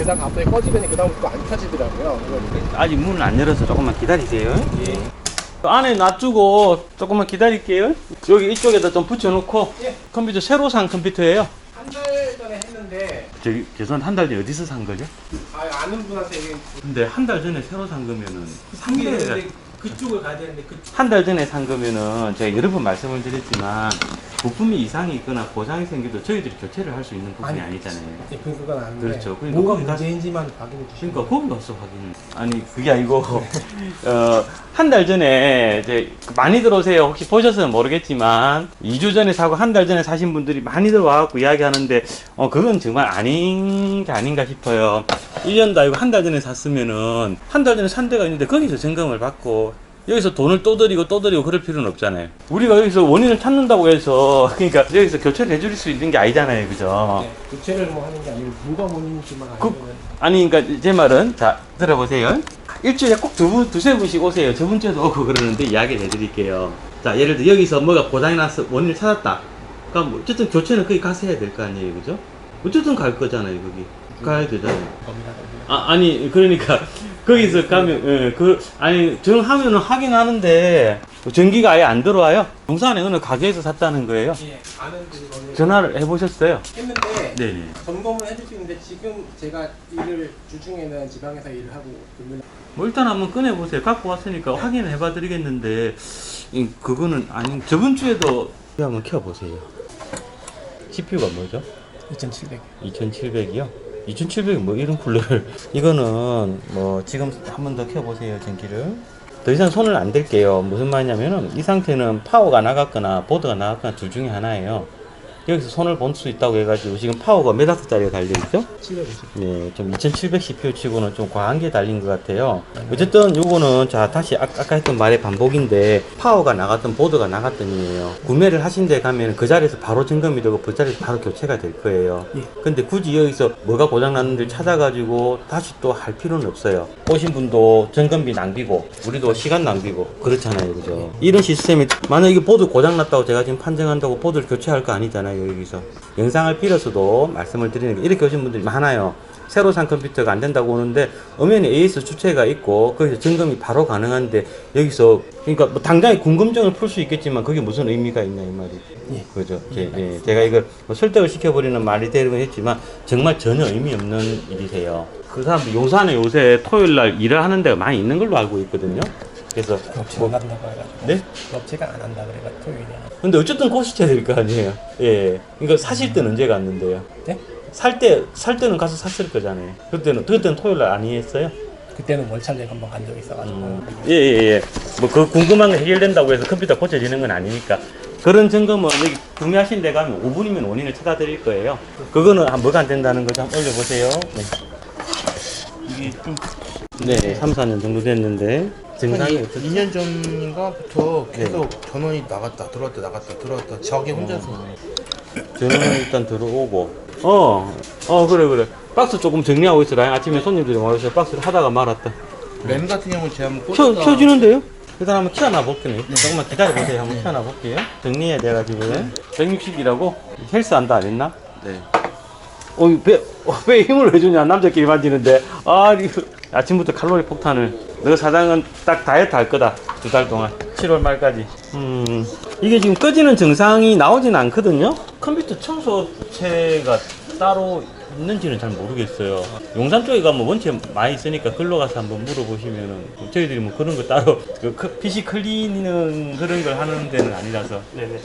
열다가 갑자기 꺼지더니 그 다음부터 안 켜지더라고요. 아직 문을 안 열어서 조금만 기다리세요. 예. 안에 놔두고 조금만 기다릴게요. 여기 이쪽에다 좀 붙여놓고. 예. 컴퓨터 새로 산 컴퓨터예요. 한 달 전에 했는데 저기 죄송한데 한 달 전에 어디서 산 거죠? 아는 분한테 이게 근데 한 달 전에 새로 산 거면은 상대가 그쪽을 가야 되는데 한 달 전에 산 거면은 제가 여러 번 말씀을 드렸지만 부품이 이상이 있거나 고장이 생겨도 저희들이 교체를 할 수 있는 부분이 아니잖아요. 그건 아닌데 그렇죠. 그러니까 뭐가 거기 문제인지만 확인해 주시면 그러니까 거기 가서 확인. 아니 그게 아니고 한 달 전에 이제 많이 들어오세요. 혹시 보셨으면 모르겠지만 2주 전에 사고 한 달 전에 사신 분들이 많이 들어와갖고 이야기하는데 그건 정말 아닌 게 아닌가 싶어요. 1년도 아니고 한 달 전에 샀으면은 한 달 전에 산 데가 있는데 거기서 점검을 받고 여기서 돈을 또 드리고 그럴 필요는 없잖아요. 우리가 여기서 원인을 찾는다고 해서 그러니까 여기서 교체를 해줄 수 있는 게 아니잖아요. 그죠? 네, 교체를 뭐 하는 게 아니고 뭐가 원인인지만 아니 그러니까 제 말은 자 들어보세요. 일주일에 꼭 두세 분씩 오세요. 저번 주에도 오고 그러는데 이야기를 해드릴게요. 자 예를 들어 여기서 뭐가 고장이 나서 원인을 찾았다. 그러니까 뭐 어쨌든 교체는 거기 가서 해야 될 거 아니에요. 그죠? 어쨌든 갈 거잖아요. 거기 가야 되잖아요. 아니 그러니까 거기서 가면 아니 정하면은 하긴 하는데 전기가 아예 안 들어와요. 용산에 어느 가게에서 샀다는 거예요. 예, 아는 분이 전화를 해보셨어요? 했는데 네네. 점검을 해줄 수 있는데 지금 제가 일을 주중에는 지방에서 일을 하고 금요일 뭐 일단 한번 꺼내보세요. 갖고 왔으니까 확인을 해봐 드리겠는데 그거는 아닌 저번 주에도 한번 켜보세요. CPU가 뭐죠? 2700 2700이요? 2700이 뭐 이런 쿨러를 이거는 뭐 지금 한 번 더 켜보세요. 전기를 더 이상 손을 안 댈게요. 무슨 말이냐면은 이 상태는 파워가 나갔거나 보드가 나갔거나 둘 중에 하나예요. 여기서 손을 본 수 있다고 해가지고 지금 파워가 몇 와트짜리가 달려있죠? 750 네, 좀 2700 CPU 치고는 좀 과한 게 달린 것 같아요. 어쨌든 요거는 자 다시 아까 했던 말의 반복인데 파워가 나갔던 보드가 나갔던 이에요. 구매를 하신 데 가면 그 자리에서 바로 점검이 되고 그 자리에서 바로 교체가 될 거예요. 예. 근데 굳이 여기서 뭐가 고장났는지 찾아가지고 다시 또 할 필요는 없어요. 오신 분도 점검비 낭비고 우리도 시간 낭비고 그렇잖아요. 그죠? 이런 시스템이 만약 이게 보드 고장났다고 제가 지금 판정한다고 보드를 교체할 거 아니잖아요. 여기서 영상을 빌어서도 말씀을 드리는 게 이렇게 오신 분들이 많아요. 새로 산 컴퓨터가 안 된다고 오는데 엄연히 AS 주체가 있고 거기서 점검이 바로 가능한데 여기서 그러니까 뭐 당장에 궁금증을 풀 수 있겠지만 그게 무슨 의미가 있냐 이 말이. 예. 그죠? 제가 이걸 뭐 설득을 시켜버리는 말이 되긴 했지만 정말 전혀 의미 없는 일이세요. 그 사람들 용산에 요새 토요일날 일을 하는 데가 많이 있는 걸로 알고 있거든요. 그래서 업체가 안 한다고 해가지고 네? 업체가 안 한다 그래가지고 토요일에 근데 어쨌든 고시쳐야 될 거 아니에요. 예. 그러니까 사실 때는 언제 갔는데요? 네? 살 때는 가서 샀을 거잖아요. 그때는 토요일 날 아니었어요? 그때는 월차를 한번 간 적이 있어가지고 예. 뭐 그 궁금한 거 해결된다고 해서 컴퓨터 고쳐지는 건 아니니까. 그런 점검은 여기 구매하신 데 가면 5분이면 원인을 찾아드릴 거예요. 그거는 뭐가 안 된다는 거죠. 한번 올려보세요. 네. 이게 좀 네, 3, 4년 정도 됐는데 증상이 한 어떻죠? 2년 전인가부터 계속 전원이 나갔다 들어왔다 나갔다 들어왔다 자기 혼자서 전원은 일단 들어오고 그래 박스 조금 정리하고 있어라. 아침에 손님들이 와서 박스를 하다가 말았다. 램 같은 경우는 제가 한번 켜지는데요? 일단 한번 켜놔 볼게요. 조금만 기다려보세요. 한번 켜놔 볼게요. 정리해야 돼가지고 160이라고? 헬스 한다 안 했나? 네. 배 힘을 왜 주냐? 남자끼리 만지는데 이거 아침부터 칼로리 폭탄을. 너 사장은 딱 다이어트 할 거다. 2달 동안 7월 말까지. 이게 지금 꺼지는 증상이 나오진 않거든요. 컴퓨터 청소체가 따로 있는지는 잘 모르겠어요. 용산 쪽에 가면 원체 많이 있으니까 글로 가서 한번 물어보시면은 저희들이 뭐 그런 거 따로 PC 클리는 그런 걸 하는 데는 아니라서. 네네. 네.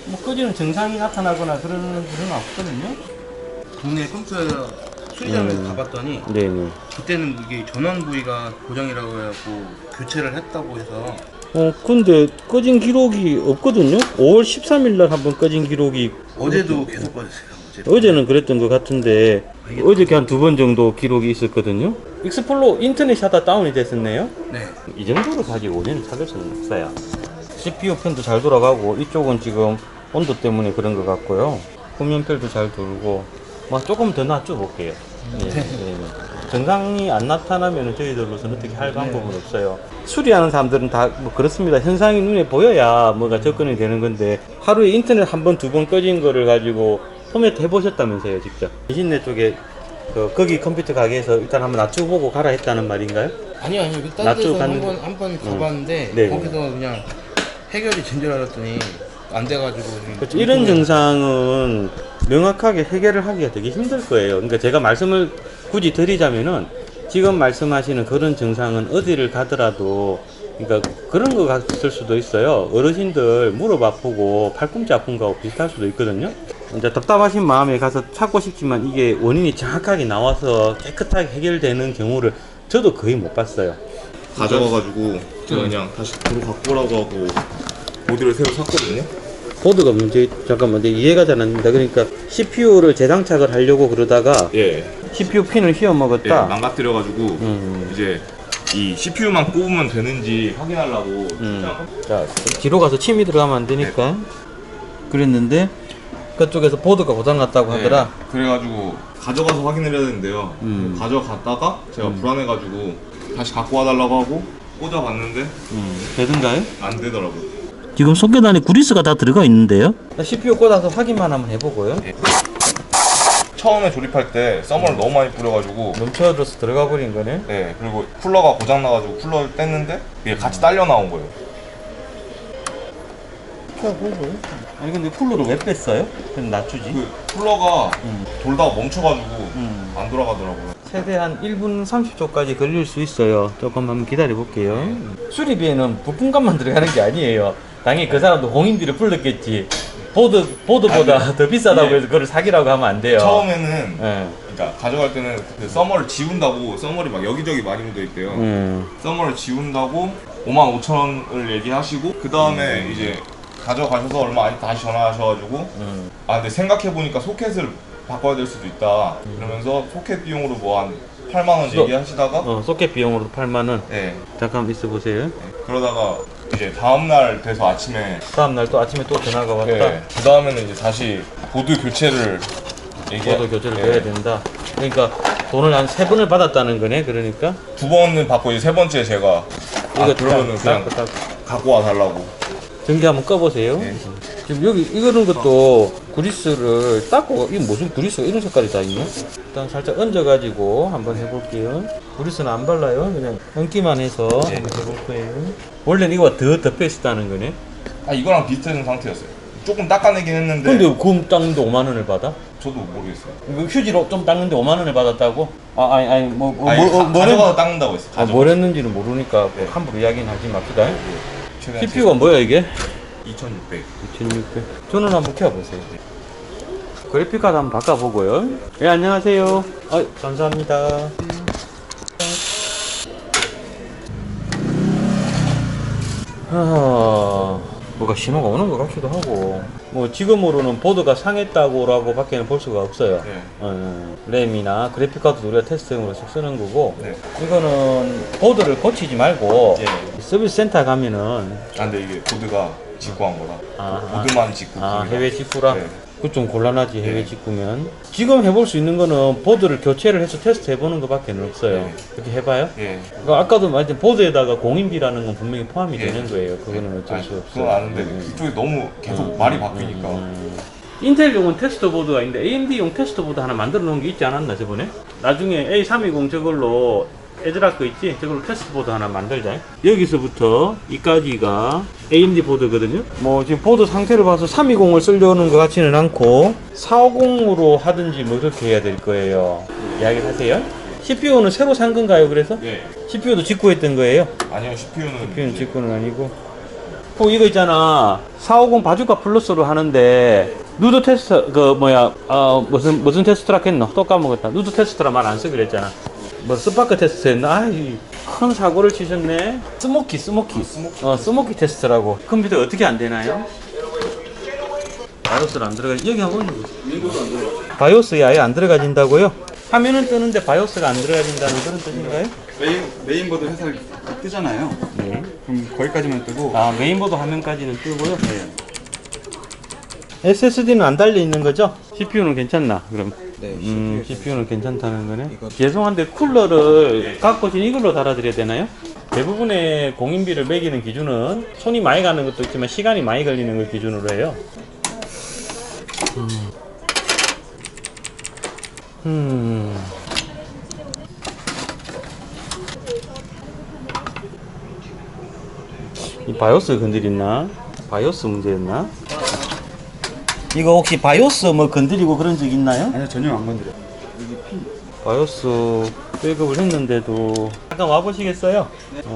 뭐 꺼지는 증상이 나타나거나 그런 건 없거든요. 동네 컴퓨터 수리점에 가봤더니 네네. 그때는 이게 전원 부위가 고장이라고 해갖고 교체를 했다고 해서 근데 꺼진 기록이 없거든요. 5월 13일 날 한번 꺼진 기록이 어제도 계속 꺼졌어요. 어제는 그랬던 것 같은데 어저께 한 2번 정도 기록이 있었거든요. 익스플로 인터넷 하다 다운이 됐었네요. 네. 이 정도로 가지고 원인을 찾을 수는 없어요. CPU 펜도 잘 돌아가고 이쪽은 지금 온도 때문에 그런 것 같고요. 후면펠도 잘 돌고 조금 더 낮춰 볼게요. 네. 증상이 안 나타나면 저희들로서는 어떻게 할 방법은 없어요. 수리하는 사람들은 다 뭐 그렇습니다. 현상이 눈에 보여야 뭐가 접근이 되는 건데 하루에 인터넷 한 번, 2번 꺼진 거를 가지고 포맷 해보셨다면서요, 직접. 인신내 쪽에 거기 컴퓨터 가게에서 일단 한번 놔주고 보고 가라 했다는 말인가요? 아니요 딴 놔두고 데서 갔는데. 한번 가봤는데 네. 거기서 그냥 해결이 된 줄 알았더니 안 돼가지고 지금 그렇죠. 이런 증상은 명확하게 해결을 하기가 되게 힘들 거예요. 그러니까 제가 말씀을 굳이 드리자면은 지금 말씀하시는 그런 증상은 어디를 가더라도 그러니까 그런 거 같을 수도 있어요. 어르신들 무릎 아프고 팔꿈치 아픈 거하고 비슷할 수도 있거든요. 이제 답답하신 마음에 가서 찾고 싶지만 이게 원인이 정확하게 나와서 깨끗하게 해결되는 경우를 저도 거의 못 봤어요. 가져가가지고 제가 그냥 다시 도로 갖고 오라고 하고 보드를 새로 샀거든요. 보드가 문제, 잠깐만, 이제 이해가 잘 안 됩니다. 그러니까 CPU를 재장착을 하려고 그러다가 예, CPU 핀을 휘어 예 먹었다. 망가뜨려가지고 이제 이 CPU만 꼽으면 되는지 확인하려고 자, 뒤로 가서 침이 들어가면 안 되니까. 그랬는데 그쪽에서 보드가 고장났다고 하더라. 네, 그래가지고 가져가서 확인을 해야 되는데요. 가져갔다가 제가 불안해가지고 다시 갖고 와달라고 하고 꽂아봤는데 되던가요? 안 되더라고요. 지금 소켓 안에 그리스가 다 들어가 있는데요? CPU 꽂아서 확인만 한번 해보고요. 처음에 조립할 때 썸을 너무 많이 뿌려가지고 넘쳐들어서 들어가 버린 거네. 네, 그리고 쿨러가 고장나가지고 쿨러를 뗐는데 이게 같이 딸려 나온 거예요. 아니 근데 쿨러를 왜 뺐어요? 그럼 낮추지. 그 쿨러가 돌다가 멈춰가지고 안 돌아가더라고요. 최대 한 1분 30초까지 걸릴 수 있어요. 조금 한번 기다려 볼게요. 수리비에는 부품값만 들어가는 게 아니에요. 당연히 그 사람도 공인비를 불렀겠지. 보드보다 더 비싸다고 해서 그걸 사기라고 하면 안 돼요. 처음에는 예. 그러니까 가져갈 때는 그 써머를 지운다고 써머리 막 여기저기 많이 묻어 있대요. 써머를 지운다고 55,000원을 얘기하시고 그 다음에 이제 가져가셔서 얼마 안 다시 전화하셔가지고 아 근데 생각해 보니까 소켓을 바꿔야 될 수도 있다. 그러면서 소켓 비용으로 뭐 한 8만 원 얘기하시다가 소켓 비용으로 8만 원. 네, 잠깐 있어 보세요. 그러다가 이제 다음날 돼서 아침에 다음 날 또 아침에 또 전화가 왔다. 네, 그 다음에는 이제 다시 보드 교체를 보드 교체를 네, 해야 된다. 그러니까 돈을 한 3번을 받았다는 거네. 그러니까 2번은 받고 이제 3번째 제가 이거 그러면은 그냥 갖고 와 달라고. 전기 한번 꺼보세요. 네. 지금 여기 이거는 것도 그리스를 닦고 이게 무슨 그리스가 이런 색깔이 다 있냐? 일단 살짝 얹어가지고 한번 해볼게요. 그리스는 안 발라요. 그냥 얹기만 해서 한번 해볼 거예요. 원래는 이거가 더 덮여 있었다는 거네. 아 이거랑 비슷한 상태였어요. 조금 닦아내긴 했는데 근데 금 닦는데 5만 원을 받아? 저도 모르겠어요. 이거 휴지로 좀 닦는데 5만 원을 받았다고? 아니 가져가서 닦는다고 했어요. 뭘 했는지는 모르니까 네. 함부로 이야기는 하지 맙시다. 최대한 CPU가 뭐야 이게? 2,600. 2600. 전원 한번 켜보세요. 그래픽카드 한번 바꿔보고요. 예, 안녕하세요. 감사합니다. 뭐가 신호가 오는 것 같기도 하고, 뭐 지금으로는 보드가 상했다고라고 밖에는 볼 수가 없어요. 네. 램이나 그래픽카드도 우리가 테스트용으로 쓰는 거고, 네. 이거는 보드를 고치지 말고 예. 서비스 센터 가면은 아 근데 이게 보드가 직구한 거라. 아, 보드만 직구. 해외 직구라? 네. 그 좀 곤란하지, 해외 네. 직구면. 지금 해볼 수 있는 거는 보드를 교체를 해서 테스트 해보는 것밖에 없어요. 네. 그렇게 해봐요? 예. 그러니까 아까도 말했던 보드에다가 공인비라는 건 분명히 포함이 예. 되는 거예요. 그거는 어쩔 아니, 수 없어요. 그건 아는데 이쪽이 너무 계속 말이 바뀌니까. 인텔용은 테스트 보드가 있는데 AMD용 테스트 보드 하나 만들어 놓은 게 있지 않았나 저번에? 나중에 A320 저걸로 에드락 거 있지? 저걸로 테스트 보드 하나 만들자. 여기서부터 이까지가 AMD 보드거든요. 뭐 지금 보드 상태를 봐서 320을 쓰려는 것 같지는 않고 450으로 하든지 뭐 그렇게 해야 될 거예요. 이야기를 하세요. CPU는 새로 산 건가요? 그래서? 예. CPU도 직구했던 거예요? 아니요 CPU는 CPU는 직구는 아니고. 이거 있잖아. 450 바주카 플러스로 하는데 누드 테스트 무슨 테스트라 했노? 또 까먹었다. 누드 테스트라 말 안 쓰기로 했잖아. 뭐 스파크 테스트 했나? 큰 사고를 치셨네. 스모키 테스트라고. 컴퓨터 어떻게 안 되나요? 바이오스를 안 들어가. 여기 한번 윈도우도 안 들어가. 바이오스에 아예 안 들어가진다고요? 화면은 뜨는데 바이오스가 안 들어가진다는 그런 뜻인가요? 메인보드 회사 뜨잖아요. 네. 그럼 거기까지만 뜨고 메인보드 화면까지는 뜨고요. SSD는 안 달려 있는 거죠? CPU는 괜찮나? 그럼. 네, CPU는 괜찮다는 거네. 죄송한데 쿨러를 갖고 오신 이걸로 달아드려야 되나요? 대부분의 공인비를 매기는 기준은 손이 많이 가는 것도 있지만 시간이 많이 걸리는 걸 기준으로 해요. 이 바이오스 건드렸나? 바이오스 문제였나? 이거 혹시 바이오스 뭐 건드리고 그런 적 있나요? 아니요, 전혀 안 건드려요. 바이오스 백업을 했는데도 잠깐 와보시겠어요?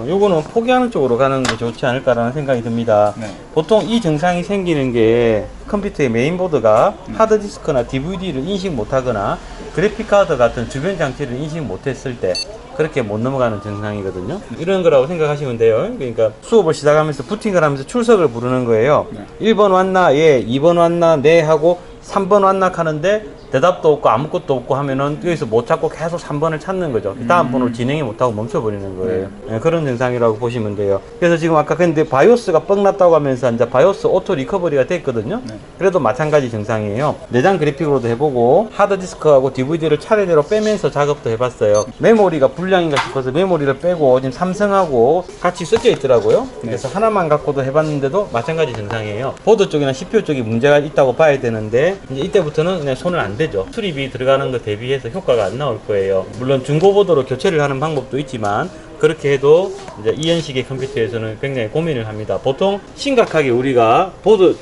요거는 포기하는 쪽으로 가는 게 좋지 않을까라는 생각이 듭니다. 네. 보통 이 증상이 생기는 게 컴퓨터의 메인보드가 하드디스크나 DVD를 인식 못하거나 그래픽카드 같은 주변 장치를 인식 못했을 때 그렇게 못 넘어가는 증상이거든요. 이런 거라고 생각하시면 돼요. 그러니까 수업을 시작하면서 부팅을 하면서 출석을 부르는 거예요. 1번 왔나? 예. 2번 왔나? 네. 하고 3번 왔나? 하는데 대답도 없고 아무것도 없고 하면은 여기서 못 찾고 계속 3번을 찾는 거죠. 다음 번으로 진행이 못하고 멈춰버리는 거예요. 네, 그런 증상이라고 보시면 돼요. 그래서 지금 아까 근데 바이오스가 뻥 났다고 하면서 이제 바이오스 오토 리커버리가 됐거든요. 그래도 마찬가지 증상이에요. 내장 그래픽으로도 해보고 하드디스크하고 DVD를 차례대로 빼면서 작업도 해봤어요. 메모리가 불량인가 싶어서 메모리를 빼고 지금 삼성하고 같이 섞여 있더라고요. 그래서 하나만 갖고도 해봤는데도 마찬가지 증상이에요. 보드 쪽이나 CPU 쪽이 문제가 있다고 봐야 되는데 이제 이때부터는 그냥 손을 안 되죠. 수리비 들어가는 거 대비해서 효과가 안 나올 거예요. 물론 중고보드로 교체를 하는 방법도 있지만 그렇게 해도 이제 이현식의 컴퓨터에서는 굉장히 고민을 합니다. 보통 심각하게 우리가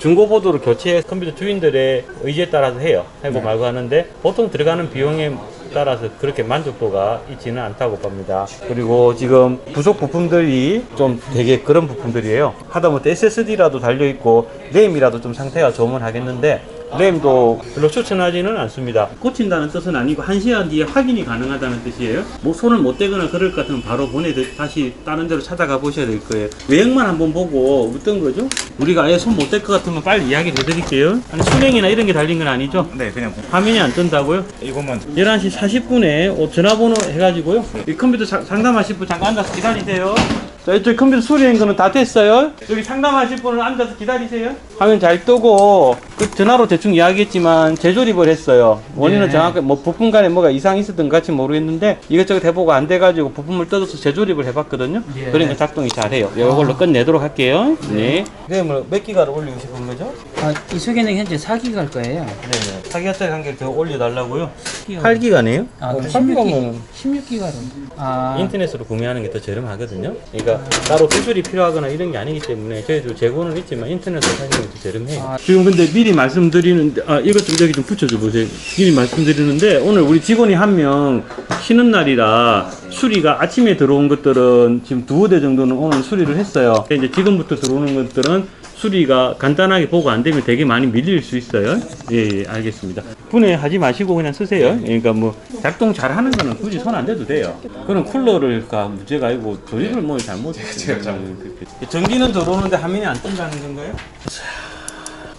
중고보드로 교체 컴퓨터 주인들의 의지에 따라서 해요. 하고 말고 하는데 보통 들어가는 비용에 따라서 그렇게 만족도가 있지는 않다고 봅니다. 그리고 지금 부속 부품들이 좀 되게 그런 부품들이에요. 하다못해 SSD라도 달려있고 램이라도 좀 상태가 좋으면 하겠는데 램도 별로 추천하지는 않습니다. 고친다는 뜻은 아니고 1시간 뒤에 확인이 가능하다는 뜻이에요. 뭐 손을 못 대거나 그럴 것 같으면 바로 다시 다른 데로 찾아가 보셔야 될 거예요. 외형만 한번 보고 어떤 거죠? 우리가 아예 손 못 댈 것 같으면 빨리 이야기 해드릴게요. 아니 수냉이나 이런 게 달린 건 아니죠? 네, 그냥 화면이 안 뜬다고요? 이것만. 11시 40분에 전화번호 해가지고요. 이 컴퓨터 상담하실 분 잠깐 앉아서 기다리세요. 자, 이쪽 컴퓨터 수리한 거는 다 됐어요. 여기 상담하실 분은 앉아서 기다리세요. 화면 잘 뜨고 그 전화로 대충 이야기했지만 재조립을 했어요. 원인은 정확하게 뭐 부품 간에 뭐가 이상이 있었던 것 같이 모르겠는데 이것저것 해보고 안 돼가지고 부품을 뜯어서 재조립을 해봤거든요. 그러니까 작동이 잘해요. 이걸로 끝내도록 할게요. 네. 램을 몇 기가를 올리고 싶은 거죠? 이속에는 현재 4기가 갈 거예요. 네네. 4기가짜리 한 개를 더 올려달라고요. 8기가네요? 아, 그럼 8기가면 16기가로. 아, 인터넷으로 구매하는 게 더 저렴하거든요. 그러니까 따로 수술이 필요하거나 이런 게 아니기 때문에 저희도 재고는 있지만 인터넷으로 사시는 게 더 저렴해요. 지금 근데 미리 말씀드리는데 이것 좀 여기 좀 붙여줘 보세요. 미리 말씀드리는데 오늘 우리 직원이 한 명 쉬는 날이라 수리가 아침에 들어온 것들은 지금 2대 정도는 오늘 수리를 했어요. 이제 지금부터 들어오는 것들은 수리가 간단하게 보고 안 되면 되게 많이 밀릴 수 있어요. 예, 알겠습니다. 분해하지 마시고 그냥 쓰세요. 그러니까 뭐 작동 잘 하는 거는 굳이 손 안 대도 돼요. 그런 쿨러를까 문제가 아니고 조립을 뭐 잘못했어요. 전기는 들어오는데 화면이 안 뜬다는 건가요?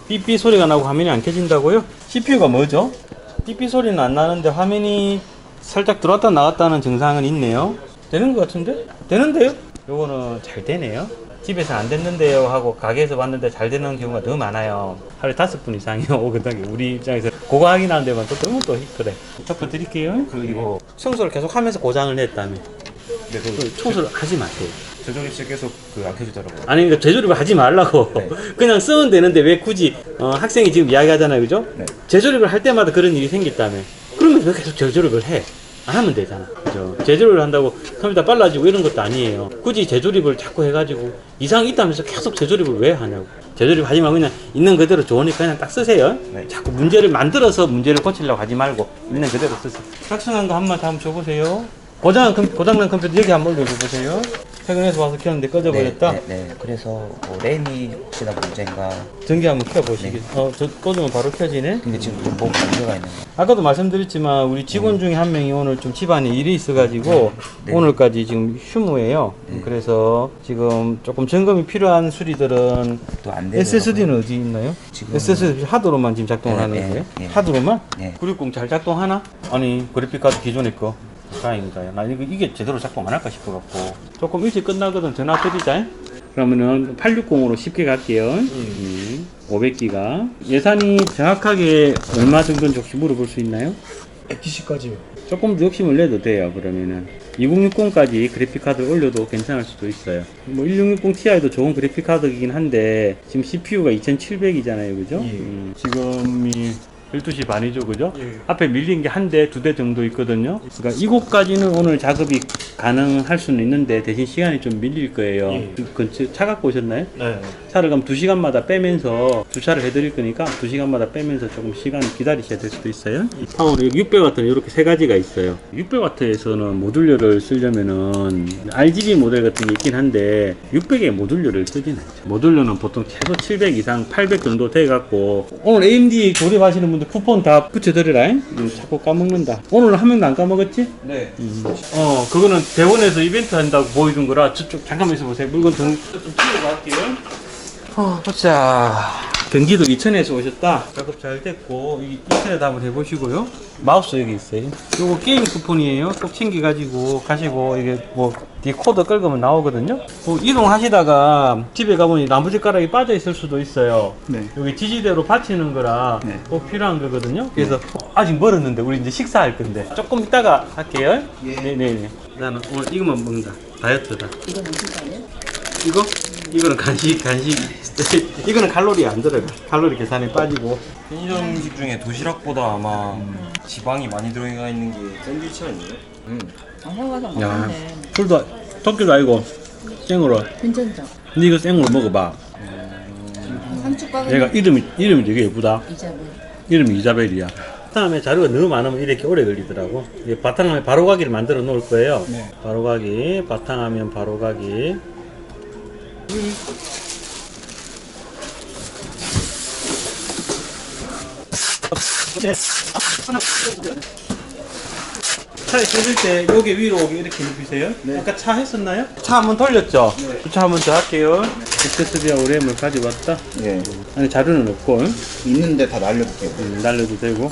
삐삐 소리가 나고 화면이 안 켜진다고요? CPU가 뭐죠? 삐삐 소리는 안 나는데 화면이 살짝 들어왔다 나갔다는 증상은 있네요. 되는 것 같은데? 되는데요? 요거는 잘 되네요. 집에서 안 됐는데요 하고 가게에서 봤는데 잘 되는 경우가 너무 많아요. 하루에 5분 이상이 오거든요. 우리 입장에서 그거 확인하는 데만 또 너무 또 그래. 덮어드릴게요. 그리고 청소를 계속 하면서 고장을 냈다며. 네, 청소를 하지 마세요. 재조립실 계속 안 켜지더라고요. 아니 그러니까 재조립을 하지 말라고. 그냥 쓰면 되는데 왜 굳이 학생이 지금 이야기하잖아요, 그죠? 네. 재조립을 할 때마다 그런 일이 생겼다며. 그러면 왜 계속 재조립을 해? 안 하면 되잖아. 그죠? 재조립을 한다고 컴퓨터 빨라지고 이런 것도 아니에요. 굳이 재조립을 자꾸 해가지고 이상이 있다면서 계속 재조립을 왜 하냐고. 재조립 하지 말고 그냥 있는 그대로 좋으니까 그냥 딱 쓰세요. 네. 자꾸 문제를 만들어서 문제를 고치려고 하지 말고 있는 그대로 쓰세요. 작성한 거 한번 한번 줘보세요. 고장난 컴퓨터 여기 한번 올려줘보세요. 퇴근해서 와서 켰는데 꺼져버렸다. 네. 그래서 뭐 램이 혹시나 문제인가. 전기 한번 켜보시겠어요? 저 꽂으면 바로 켜지네. 근데 지금 뭐 문제가 있는 거. 아까도 말씀드렸지만 우리 직원 중에 한 명이 오늘 좀 집안에 일이 있어가지고 네. 오늘까지 지금 휴무예요. 네. 그래서 지금 조금 점검이 필요한 수리들은 또 안 되는 SSD는 어디 있나요? 지금 SSD 하드로만 지금 작동을 네, 하는 네, 거예요? 네. 하드로만? 네. 960 잘 작동하나? 아니 그래픽카드 기존에 거 다행입니다. 나 이게 제대로 작동 안 할까 싶어갖고 조금 일찍 끝나거든. 전화 드리자. 그러면은 860으로 쉽게 갈게요. 500기가 예산이 정확하게 얼마 정도인지 혹시 물어볼 수 있나요? 100기까지요. 조금 더 욕심을 내도 돼요. 그러면은 2060까지 그래픽카드를 올려도 괜찮을 수도 있어요. 뭐 1660 Ti도 좋은 그래픽카드이긴 한데 지금 CPU가 2700이잖아요, 그죠? 지금이 12시 반이죠, 그죠? 앞에 밀린 게 한 대, 두 대 정도 있거든요. 그러니까 이곳까지는 오늘 작업이 가능할 수는 있는데 대신 시간이 좀 밀릴 거예요. 그 근처 차 갖고 오셨나요? 네. 차를 그럼 2시간마다 빼면서 주차를 해드릴 거니까 2시간마다 빼면서 조금 시간을 기다리셔야 될 수도 있어요. 이 파워는 600W는 이렇게 세 가지가 있어요. 600W에서는 모듈러를 쓰려면은 RGB 모델 같은 게 있긴 한데 600에 모듈러를 쓰진 않죠. 모듈러는 보통 최소 700 이상 800 정도 돼갖고 오늘 AMD 조립하시는 분들 쿠폰 다 붙여드리라. 자꾸 까먹는다. 오늘은 한 명도 안 까먹었지? 네. 그거는 대원에서 이벤트 한다고 보여준 거라 저쪽 잠깐만 있어보세요. 물건 좀 치우고 갈게요. 보자. 경기도 이천에서 오셨다. 작업 잘 됐고 인터넷 한번 해보시고요. 마우스 여기 있어요. 요거 게임 쿠폰이에요. 꼭 챙겨가지고 가시고 이게 뭐 뒤에 코드 긁으면 나오거든요. 뭐 이동하시다가 집에 가보니 나무젓가락이 빠져 있을 수도 있어요. 네. 여기 지지대로 받치는 거라 네. 꼭 필요한 거거든요. 그래서 아직 멀었는데 우리 이제 식사할 건데 조금 이따가 할게요. 네네네. 나는 오늘 이거만 먹는다. 다이어트다. 이거 무슨 거예요? 이거? 이거는 간식. 이거는 칼로리 안 들어가. 칼로리 계산에 빠지고. 편의점 음식 중에 도시락보다 아마 지방이 많이 들어가 있는 게 샌드위치 아니에요? 아, 해가서 야, 먹는데 술도 토끼도 아니고 생으로. 괜찮죠? 근데 이거 생으로 먹어봐. 상추밥은 얘가 이름이 되게 예쁘다. 이자분. 이름이 이자벨이야. 다음에 자료가 너무 많으면 이렇게 오래 걸리더라고. 이게 바탕하면 바로가기를 만들어 놓을 거예요. 바로가기, 바탕하면 바로가기. 차에 꽂을 때 여기 위로 이렇게 눕히세요. 아까 차 했었나요? 차 한번 돌렸죠? 주차 한번 더 할게요. SSD하고 램을 가져왔다. 예. 아니 자료는 없고 있는데 다 날려줄게요. 날려도 되고.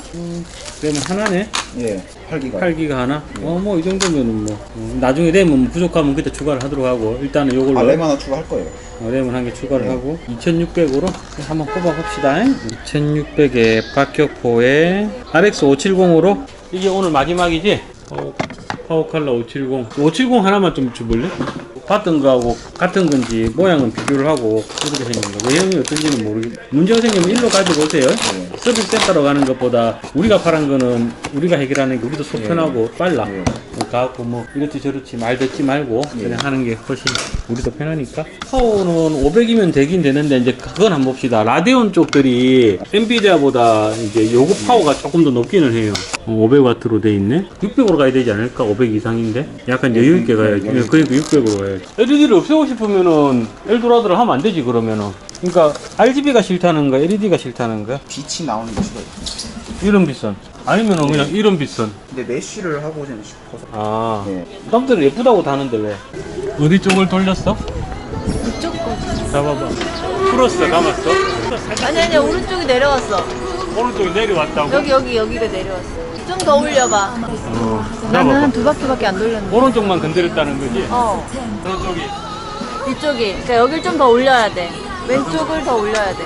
램은 하나네. 예. 8기가. 8기가 하나. 뭐 이 정도면은 뭐 나중에 램은 부족하면 그때 추가를 하도록 하고 일단은 요걸로 아, 램 하나 추가할 거예요. 램은 한 개 추가를 하고 2600으로 한번 꼽아 봅시다. 2600에 박격포에 RX 570으로 이게 오늘 마지막이지? 파워칼라 570 하나만 좀 줘볼래? 봤던 거하고 같은 건지 모양은 비교를 하고 이렇게 생긴 거 외형이 어떤지는 모르겠 문제가 생기면 일로 가지고 오세요. 서비스 센터로 가는 것보다 우리가 파란 거는 우리가 해결하는 게 우리도 속 편하고 빨라. 가갖고 뭐 이렇지 저렇지 말 듣지 말고 그냥 하는 게 훨씬 우리도 편하니까. 파워는 500이면 되긴 되는데 이제 그건 한번 봅시다. 라데온 쪽들이 엔비디아보다 이제 요구 파워가 조금 더 높기는 해요. 500W로 돼 있네. 600으로 가야 되지 않을까? 500 이상인데 약간 여유 있게 가야지. 그러니까 600으로 가야지. LED를 없애고 싶으면은 엘도라도를 하면 안 되지 그러면은. 그러니까 RGB가 싫다는 거야, LED가 싫다는 거야? 빛이 나오는 게 싫어요. 이런 빛선. 아니면은 그냥 이런 빛선. 근데 메쉬를 하고 좀 싶어서. 아, 네. 남들은 예쁘다고 다는데 왜? 어디 쪽을 돌렸어? 이쪽 거지. 잡아봐. 풀었어, 감았어? 아니 오른쪽이 내려왔어. 오른쪽에 내려왔다고? 여기가 내려왔어. 좀 더 올려봐. 나는 잡아봐. 한 두 바퀴밖에 안 돌렸는데. 오른쪽만 건드렸다는 거지? 어. 저쪽이. 이쪽이. 그러니까 여길 좀 더 올려야 돼. 왼쪽을 더 올려야 돼.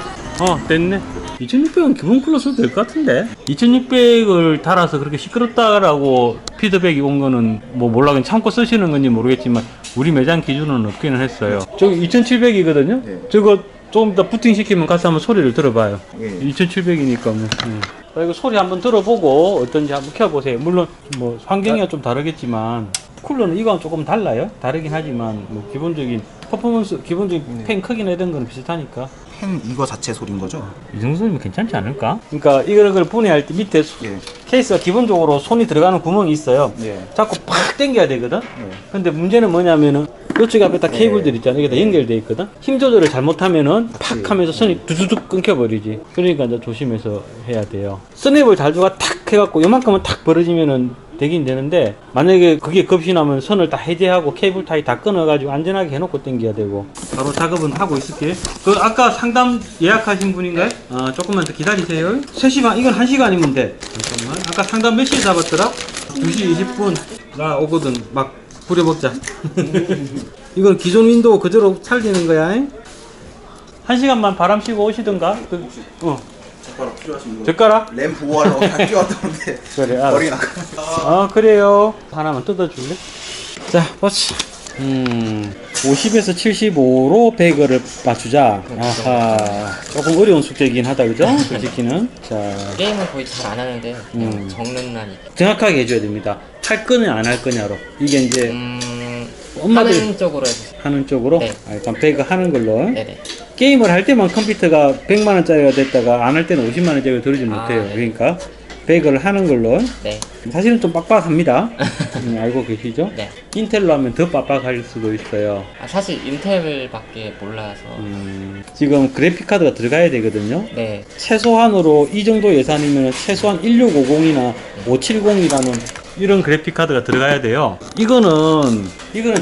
됐네. 2600은 기본 쿨러 써도 될 것 같은데? 2600을 달아서 그렇게 시끄럽다라고 피드백이 온 거는 뭐 몰라 그냥 참고 쓰시는 건지 모르겠지만 우리 매장 기준은 없기는 했어요. 저기 2700이거든요? 네. 저거 조금 더 부팅 시키면 가서 한번 소리를 들어봐요. 예. 2700이니까 뭐. 이거 소리 한번 들어보고 어떤지 한번 켜보세요. 물론 뭐 환경이 좀 다르겠지만 쿨러는 이거랑 조금 달라요. 다르긴 하지만 뭐 기본적인 퍼포먼스, 기본적인 팬 크기나 이런 거는 비슷하니까. 펜 이거 자체 소리인 거죠? 이 정도면 괜찮지 않을까? 그러니까 이걸 분해할 때 밑에 예. 케이스가 기본적으로 손이 들어가는 구멍이 있어요. 예. 자꾸 팍 당겨야 되거든. 근데 문제는 뭐냐면은 이쪽에 앞에 딱 케이블들 있잖아. 이게 다 연결돼 있거든. 힘 조절을 잘못하면은 팍 하면서 선이 두두둑 끊겨버리지. 그러니까 이제 조심해서 해야 돼요. 스냅을 잘 주가 탁 해갖고 요만큼은 탁 벌어지면은 되긴 되는데 만약에 그게 급신하면 선을 다 해제하고 케이블 타이 다 끊어가지고 안전하게 해놓고 당겨야 되고. 바로 작업은 하고 있을게. 그 아까 상담 예약하신 분인가요? 조금만 더 기다리세요. 3시 반, 이건 1시간이면 돼. 잠깐만. 아까 상담 몇 시에 잡았더라? 2시 20분. 나 오거든. 막 부려먹자. 이건 기존 윈도우 그대로 살리는 거야. 1시간만 바람 쐬고 오시던가? 젓가락 필요하신 분. 젓가락? 램 보호하러 다 끼웠던데. 그래, 알아. 머리 나가. 그래요. 하나만 뜯어줄래? 자, 보자. 50에서 75로 배그를 맞추자. 아하, 조금 어려운 숙제이긴 하다, 그죠? 솔직히는. 자, 게임은 거의 잘 안 하는데 그냥 적는다니. 정확하게 해줘야 됩니다. 할 거냐 안 할 거냐로. 이게 이제 엄마들 하는 쪽으로 해주세요. 하는 쪽으로. 네. 아, 일단 배그 하는 걸로. 네네. 게임을 할 때만 컴퓨터가 100만 원짜리가 됐다가 안 할 때는 50만 원짜리가 들어오지 못해요. 네. 그러니까 배그를 하는 걸로. 네. 사실은 좀 빡빡합니다. 알고 계시죠? 네. 인텔로 하면 더 빡빡할 수도 있어요. 사실 인텔밖에 몰라서. 지금 그래픽 카드가 들어가야 되거든요. 네. 최소한으로 이 정도 예산이면 최소한 1650이나 570이라는 이런 그래픽 카드가 들어가야 돼요. 이거는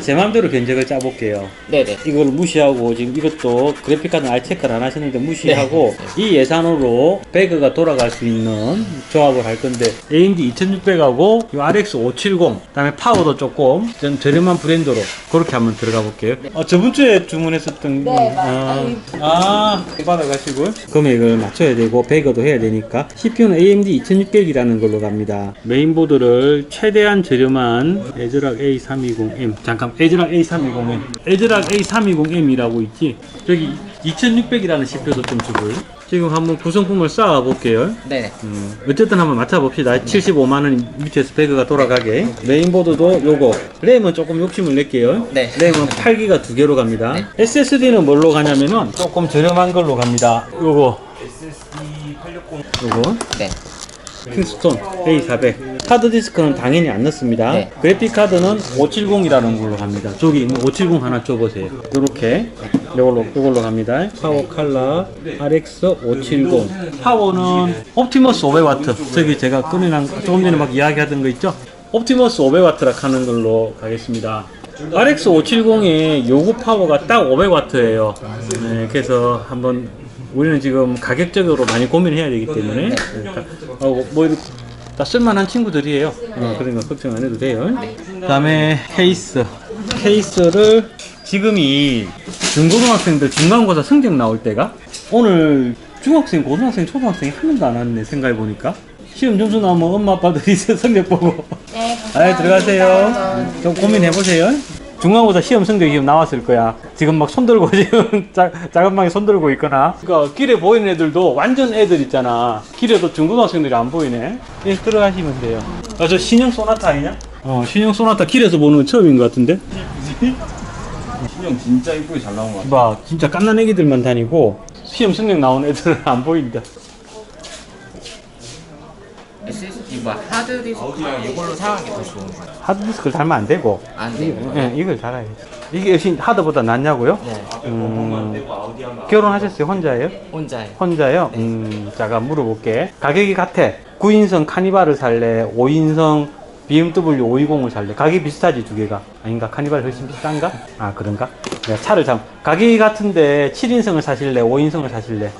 제 맘대로 견적을 짜볼게요. 네네. 이걸 무시하고 지금 이것도 그래픽 카드 아예 체크를 안 하시는데 무시하고 이 예산으로 배그가 돌아갈 수 있는 조합을 할 건데 AMD 2600하고 RX 570 그다음에 파워도 조금 좀 저렴한 브랜드로 그렇게 한번 들어가 볼게요. 저번 주에 주문했었던 받아가시고 금액을 맞춰야 되고 배그도 해야 되니까 CPU는 AMD 2600이라는 걸로 갑니다. 메인보드를 최대한 저렴한 에즈락 A320M 잠깐 에즈락 A320M이라고 있지 저기 2600이라는 CPU도 좀 주고요. 지금 한번 구성품을 쌓아 볼게요. 네네. 어쨌든 한번 맞춰봅시다. 75만원 밑에서 배그가 돌아가게. 메인보드도 요거 램은 조금 욕심을 낼게요. 네. 램은 8기가 2개로 갑니다. 네. SSD는 뭘로 가냐면은 조금 저렴한 걸로 갑니다. 요거 네. 킹스톤 A400 하드디스크는 당연히 안 넣습니다. 네. 그래픽 카드는 570이라는 걸로 갑니다. 저기 570 하나 줘보세요. 요렇게 요걸로 갑니다. 파워 칼라 RX 570 파워는 옵티머스 500W 저기 제가 꺼내난 조금 전에 막 이야기하던 거 있죠? 옵티머스 500W라 하는 걸로 가겠습니다. RX 570의 요구 파워가 딱 500W예요. 네, 그래서 한번 우리는 지금 가격적으로 많이 고민을 해야 되기 때문에 뭐 이렇게 다 쓸만한 친구들이에요. 그러니까 걱정 안 해도 돼요. 그 다음에 케이스를 지금이 중고등학생들 중간고사 성적 나올 때가 오늘 중학생, 고등학생, 초등학생이 한 명도 안 왔네 생각해보니까 시험 점수 나오면 엄마 아빠들이 성적 보고 네, 들어가세요. 좀 고민해보세요. 중간고사 시험 성적이 지금 나왔을 거야. 지금 막 손들고 지금 작은 방에 손들고 있거나. 그러니까 길에 보이는 애들도 완전 애들 있잖아. 길에도 중고등학생들이 안 보이네. 예, 들어가시면 돼요. 저 신형 소나타 아니냐? 신형 소나타 길에서 보는 건 처음인 것 같은데? 신형 진짜 이쁘게 잘 나온 것 같아. 봐, 진짜 깐난 애기들만 다니고 시험 성적 나온 애들은 안 보인다. SSD 하드디스크랑 이걸로 사용하는 게 더 좋은 것 같아요. 하드디스크를 달면 안 되고. 안 돼요? 예, 이걸 달아야지. 이게 역시 하드보다 낫냐고요? 네. 결혼하셨어요? 혼자예요? 혼자예요. 혼자요? 자가 물어볼게. 가격이 같아. 9인승 카니발을 살래? 5인승 BMW 520을 살래? 가격이 비슷하지 두 개가? 아닌가? 카니발이 훨씬 비싼가? 아 그런가? 내가 차를 가격이 같은데 7인승을 사실래? 5인승을 사실래?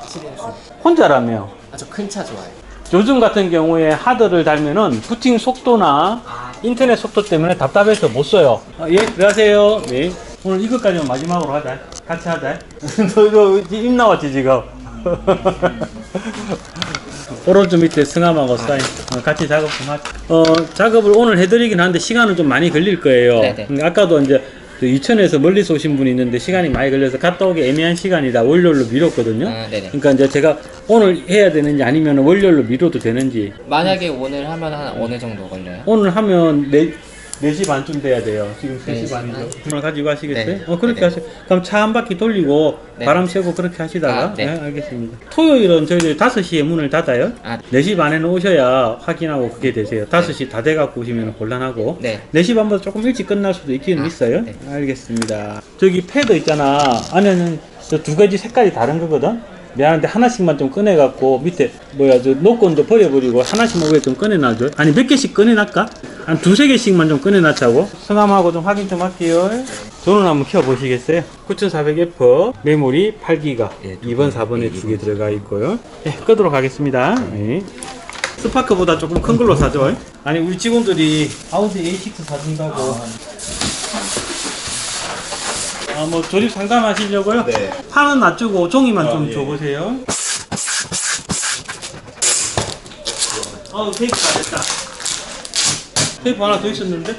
7인승. 혼자라며? 저 큰 차 좋아해요. 요즘 같은 경우에 하드를 달면은 부팅 속도나 인터넷 속도 때문에 답답해서 못 써요. 예, 들어가세요. 네. 오늘 이것까지만 마지막으로 하자. 같이 하자. 너 이거 입 나왔지 지금? 오른쪽 밑에 성함하고 사인 같이 작업 좀 하자. 작업을 오늘 해드리긴 하는데 시간은 좀 많이 걸릴 거예요. 네네. 아까도 이제 이천에서 멀리서 오신 분이 있는데 시간이 많이 걸려서 갔다 오기 애매한 시간이다 월요일로 미뤘거든요. 네네. 그러니까 이제 제가 오늘 해야 되는지 아니면 월요일로 미뤄도 되는지. 만약에 오늘 하면 한 어느 정도 걸려요? 오늘 하면 4시 반쯤 돼야 돼요. 지금 3시 반이죠. 오늘 가지고 가시겠어요? 네. 그렇게 네네. 하세요. 그럼 차 한 바퀴 돌리고 네. 바람 쐬고 그렇게 하시다가. 네. 네, 알겠습니다. 토요일은 저희 5시에 문을 닫아요. 4시 반에는 오셔야 확인하고 그게 되세요. 5시 다 돼갖고 오시면 곤란하고. 네. 4시 반보다 조금 일찍 끝날 수도 있기는 있어요. 네. 알겠습니다. 저기 패드 있잖아. 안에는 저 2가지 색깔이 다른 거거든. 미안한데 하나씩만 좀 꺼내갖고 밑에 저 노건도 버려버리고 하나씩만 위에 좀 꺼내놔줘. 아니 몇 개씩 꺼내놨까? 한 2-3개씩만 좀 꺼내놨자고. 성함하고 좀 확인 좀 할게요. 전원 한번 켜보시겠어요? 9400F 메모리 8기가 2번 4번에 2개 들어가 있고요. 네, 끄도록 하겠습니다. 네. 스파크보다 조금 큰 걸로 사죠. 아니 우리 직원들이 아우디 A6 사준다고 뭐 조립 상담하시려고요? 네. 판은 놔주고 종이만 좀 줘보세요. 테이프 다 됐다. 테이프 하나 더 있었는데?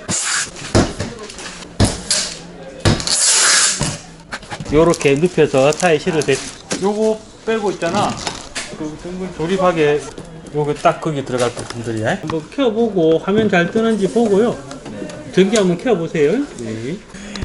요렇게 눕혀서 차에 실어도 돼. 요거 빼고 있잖아. 그 둥근 조립하게 요거 딱 거기 들어갈 부분들이야. 한번 켜보고 화면 잘 뜨는지 보고요. 전기 한번 켜보세요. 네.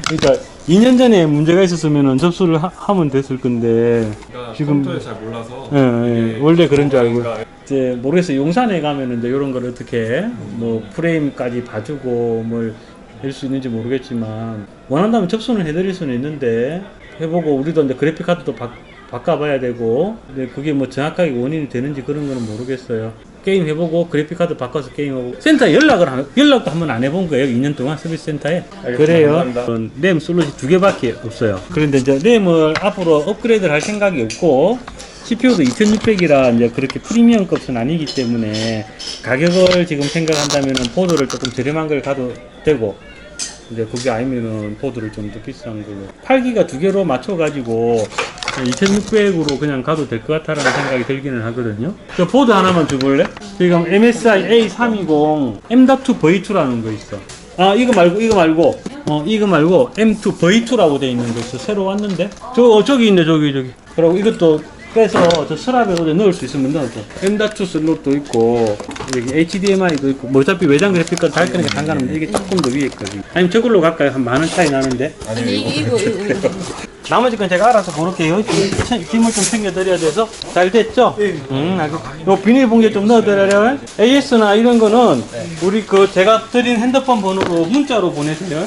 그러니까 2년 전에 문제가 있었으면 접수를 하면 됐을 건데 지금 컴퓨터를 잘 몰라서 예, 원래 그런 줄 알고 이제 모르겠어요. 용산에 가면은 이제 이런 걸 어떻게 뭐 프레임까지 봐주고 뭘 할 수 있는지 모르겠지만 원한다면 접수는 해드릴 수는 있는데 해보고 우리도 이제 그래픽 카드도 바꿔봐야 되고 근데 그게 뭐 정확하게 원인이 되는지 그런 거는 모르겠어요. 게임 해보고 그래픽 카드 바꿔서 게임하고 센터에 연락도 한번 안 해본 거예요. 2년 동안 서비스 센터에. 그래요. 램 슬롯이 2개밖에 없어요. 그런데 이제 램을 앞으로 업그레이드를 할 생각이 없고 CPU도 2600이라 이제 그렇게 프리미엄 값은 아니기 때문에 가격을 지금 생각한다면은 보드를 조금 저렴한 걸 가도 되고 이제 그게 아니면은 보드를 좀 더 비싼 걸로 8기가 2개로 맞춰가지고 2600으로 그냥 가도 될 것 같다라는 생각이 들기는 하거든요. 저 보드 하나만 줘볼래? 지금 MSI A320 M.2 V2라는 거 있어. 아 이거 말고 이거 말고 M2 V2라고 돼 있는 거 있어. 새로 왔는데 저기 있네 저기. 그리고 이것도 빼서 저 서랍에 넣을 수 있으면 넣어줘. M.2 슬롯도 있고 여기 HDMI도 있고 뭐 어차피 외장 그래픽과 달 거니까 상관없는데 이게 조금 더 위에 거지. 아니면 저걸로 갈까요? 한 10,000원 차이 나는데. 아니 이거 나머지 건 제가 알아서 고를게요. 짐을 좀 챙겨드려야 돼서. 잘 됐죠? 요 비닐봉지에 좀 넣어드려요. AS나 이런 거는 우리 그 제가 드린 핸드폰 번호로 문자로 보내세요.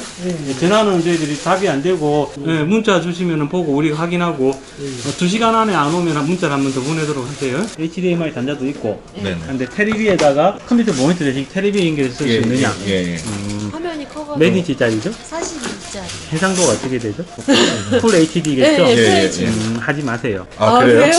전화는 저희들이 답이 안 되고 문자 주시면 보고 우리가 확인하고 2시간 안에 안 오면 문자를 한 번 더 보내도록 하세요. HDMI 단자도 있고 근데 테레비에다가 컴퓨터 모니터 대신 테레비 연결해서 쓸 수 있느냐. 화면이 커가 몇 인치짜리죠? 42인치짜리. 해상도가 어떻게 되죠? 풀 HD겠죠? 네, 하지 마세요. 아 그래요?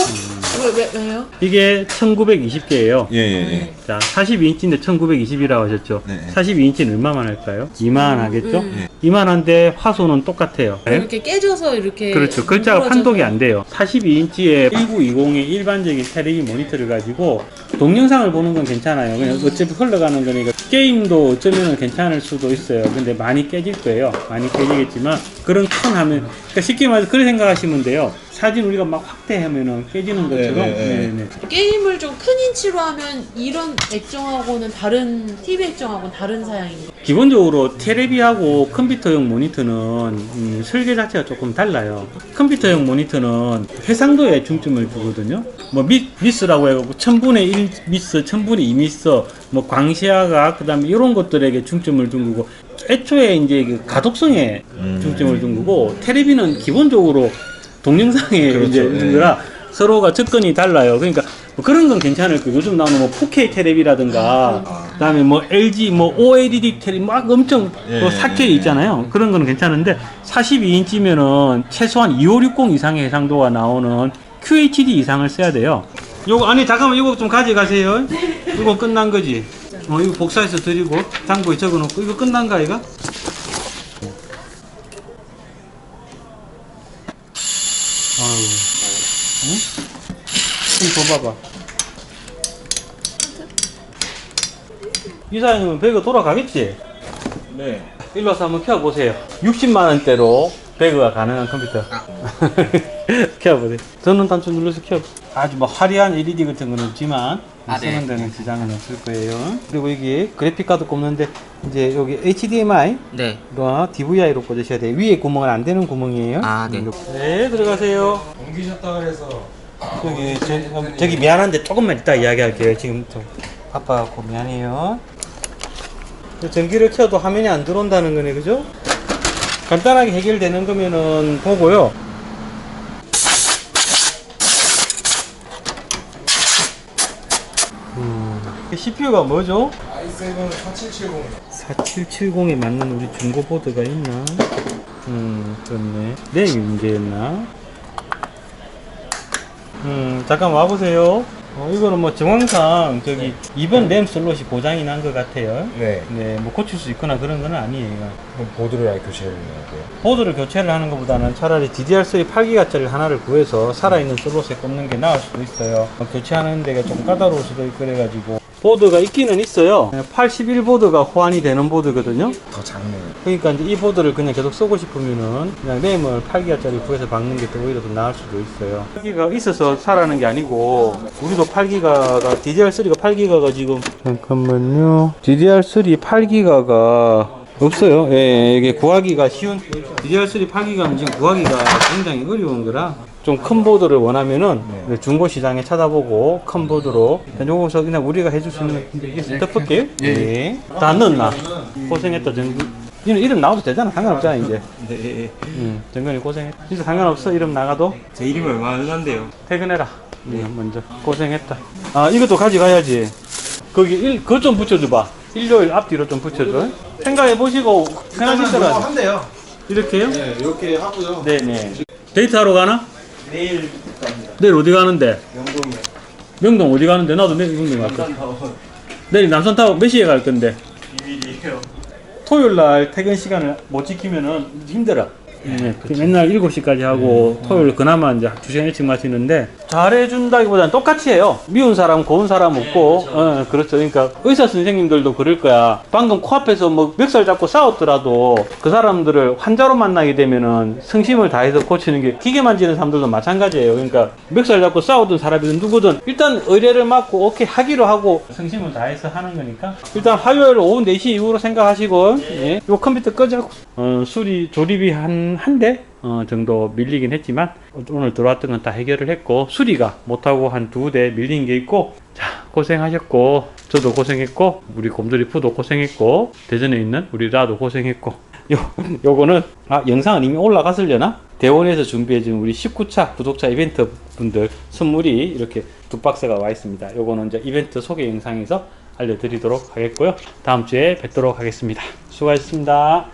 왜요? 이게 1920개예요. 예. 자, 42인치인데 1920이라고 하셨죠? 네. 42인치는 얼마만 할까요? 2만 하겠죠? 2만 한데 화소는 똑같아요. 이렇게 깨져서 이렇게 그렇죠. 글자가 판독이 안 돼요. 42인치에 1920의 일반적인 테레비 모니터를 가지고 동영상을 보는 건 괜찮아요. 그냥 어차피 흘러가는 거니까 게임도 어쩌면 괜찮을 수도 있어요. 근데 많이 깨질 거예요. 많이 깨지겠지만 그런 큰 화면, 그러니까 쉽게 말해서 그렇게 생각하시면 돼요. 사진 우리가 막 확대하면은 깨지는 것처럼. 네네. 게임을 좀 큰 인치로 하면 이런 액정하고는 다른 TV 액정하고는 다른 사양인가요? 기본적으로 테레비하고 컴퓨터용 모니터는 설계 자체가 조금 달라요. 컴퓨터용 모니터는 해상도에 중점을 두거든요. 뭐 미스라고 해가지고 1000분의 1 미스, 1000분의 2 미스, 뭐 광시야각, 그 다음에 이런 것들에게 중점을 둔 거고, 애초에 이제 그 가독성에 중점을 둔 거고, 테레비는 기본적으로 동영상에 그렇죠. 이제 있는 거라 서로가 접근이 달라요. 그러니까 뭐 그런 건 괜찮을 거예요. 요즘 나오는 뭐 4K 테레비라든가 그다음에 뭐 LG 뭐 OLED 테레비 막 엄청 뭐 4K 있잖아요. 그런 건 괜찮은데 42인치면은 최소한 2560 이상의 해상도가 나오는 QHD 이상을 써야 돼요. 요거 아니 잠깐만 이거 좀 가져가세요. 이거 끝난 거지. 이거 복사해서 드리고 당부에 적어놓고 이거 끝난가 이거? 응? 좀 줘봐봐. 이사장님은 배그 돌아가겠지? 네. 일로 와서 한번 켜보세요. 60만원대로 배그가 가능한 컴퓨터. 켜보세요. 전원 단추 눌러서 켜. 아주 뭐 화려한 LED 같은 건 없지만 쓰는 데는 지장은 없을 거예요. 그리고 여기 그래픽카드 꼽는데 이제 여기 HDMI 네. DVI로 꽂으셔야 돼요. 위에 구멍은 안 되는 구멍이에요. 네. 네, 들어가세요. 옮기셨다 그래서 저기 미안한데 조금만 이따 이야기할게요. 지금 좀 바빠갖고 미안해요. 전기를 켜도 화면이 안 들어온다는 거네, 그죠? 간단하게 해결되는 거면은 보고요. CPU가 뭐죠? i7 4770. 4770에 맞는 우리 중고 보드가 있나? 그렇네. 램이 문제였나? 잠깐 와보세요. 이거는 뭐 정황상 저기 이번 램 슬롯이 고장이 난 것 같아요. 네. 네, 뭐 고칠 수 있거나 그런 건 아니에요. 그럼 보드를 아예 교체를 해야 돼요. 보드를 교체를 하는 것보다는 차라리 DDR3 8기가짜리 하나를 구해서 살아있는 슬롯에 꼽는 게 나을 수도 있어요. 교체하는 데가 좀 까다로울 수도 있고 그래가지고 보드가 있기는 있어요. 81보드가 호환이 되는 보드거든요. 더 작네요. 그러니까 이제 이 보드를 그냥 계속 쓰고 싶으면은 그냥 램을 8기가짜리 구해서 박는 게 더 오히려 더 나을 수도 있어요. 8기가 있어서 사라는 게 아니고 우리도 8기가가 DDR3가 8기가가 지금 잠깐만요. DDR3 8기가가 없어요. 예, 이게 구하기가 쉬운 DDR3 8기가는 지금 구하기가 굉장히 어려운 거라 좀 큰 보드를 원하면은 중고 시장에 찾아보고 큰 보드로 요거서 그냥 우리가 해줄 수 있는 덮을게요. 예. 다 넣었나? 고생했다 정규. 이름 나와도 되잖아. 상관없잖아 이제. 네. 정근이 고생했다. 진짜 상관없어. 이름 나가도 제 이름이 얼마나 한데요? 퇴근해라. 먼저 고생했다. 아 이것도 가져가야지. 거기 그것 좀 붙여줘봐. 일요일 앞뒤로 좀 붙여줘. 생각해 보시고 편하시더라도. 한대요. 이렇게요? 네, 이렇게 하고요. 네네. 데이트하러 가나? 내일 갑니다. 내일 어디 가는데? 명동이요. 명동 어디 가는데? 나도 내일 명동 갈까? 내일 남산타워 몇 시에 갈 건데? 비밀이에요. 토요일 날 퇴근 시간을 못 지키면은 힘들어. 네, 맨날 7시까지 하고 토요일 그나마 이제 2시간 일찍 마시는데 잘해준다기보다는 똑같이 해요. 미운 사람 고운 사람 없고 그렇죠. 그러니까 의사 선생님들도 그럴 거야. 방금 코앞에서 뭐 멱살 잡고 싸웠더라도 그 사람들을 환자로 만나게 되면은 성심을 다해서 고치는 게 기계 만지는 사람들도 마찬가지예요. 그러니까 멱살 잡고 싸우던 사람이든 누구든 일단 의뢰를 맡고 오케이 하기로 하고 성심을 다해서 하는 거니까 일단 화요일 오후 4시 이후로 생각하시고 예. 요 컴퓨터 끄자고 수리 조립이 한 대 정도 밀리긴 했지만 오늘 들어왔던 건 다 해결을 했고 수리가 못하고 한 2대 밀린 게 있고 자 고생하셨고 저도 고생했고 우리 곰돌이푸도 고생했고 대전에 있는 우리 라도 고생했고 요거는 영상은 이미 올라갔으려나? 대원에서 준비해준 우리 19차 구독자 이벤트 분들 선물이 이렇게 2박스가 와 있습니다. 요거는 이제 이벤트 소개 영상에서 알려드리도록 하겠고요. 다음 주에 뵙도록 하겠습니다. 수고하셨습니다.